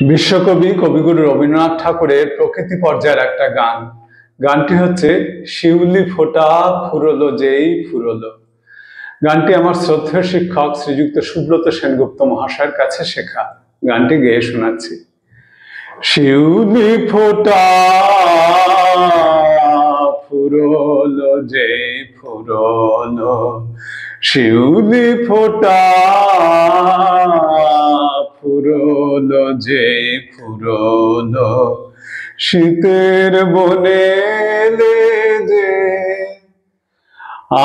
বিশ্বকবি কবিগুরু রবীন্দ্রনাথ ঠাকুরের প্রকৃতি পর্যায়ের একটা গান। গানটি হচ্ছে শিউলি ফোঁটা ফুরলো যেই ফুরলো। গানটি আমার শ্রদ্ধেয় শিক্ষক শ্রীযুক্ত সুব্রত সেনগুপ্ত মহাশয়ের কাছে শেখা। গানটি গেয়ে শোনাচ্ছি। শিউলি ফোঁটা ফুরলো যেই ফুরলো, শিউলি ফোঁটা ফুরলো যেই ফুরলো, শীতের বনে যে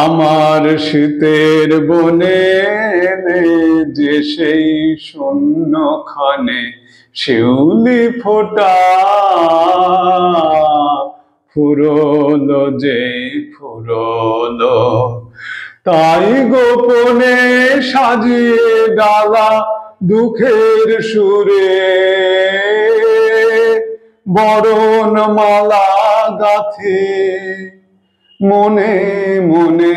আমার শীতের বনে যে সেই শূন্যখানে শিউলি ফোঁটা ফুরলো যেই ফুরলো। তাই গোপনে সাজিয়ে ডালা দুঃখের সুরে বরণ মালা গাথে মনে মনে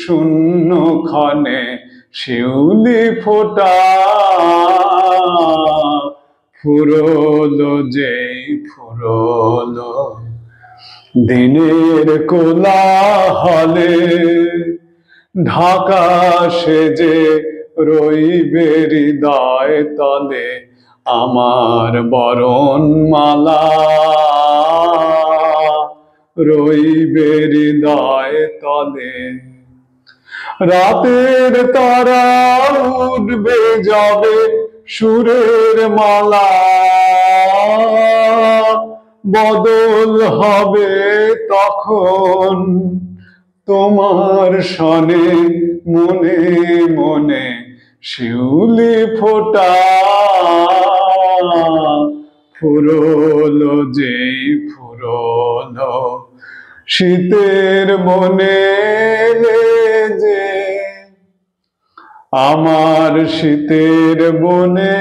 শূন্যখানে শিউলি ফোঁটা ফুরলো যেই ফুরলো। দিনের কোলাহলে ঢাকা সেজে রইবে হৃদয় তলে আমার বরণ মালা, রইবে হৃদয় তলে। রাতের তারা উঠবে যাবে সুরের মালা, বদল হবে তখন তোমার সনে মনে মনে শিউলি ফোঁটা ফুরলো যেই ফুরলো, শীতের বনে যে আমার শীতের বনে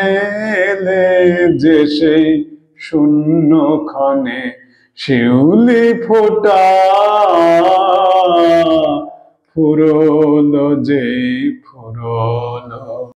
যে সেই শূন্যখানে শিউলি ফোঁটা ফুরলো যেই ফুরলো।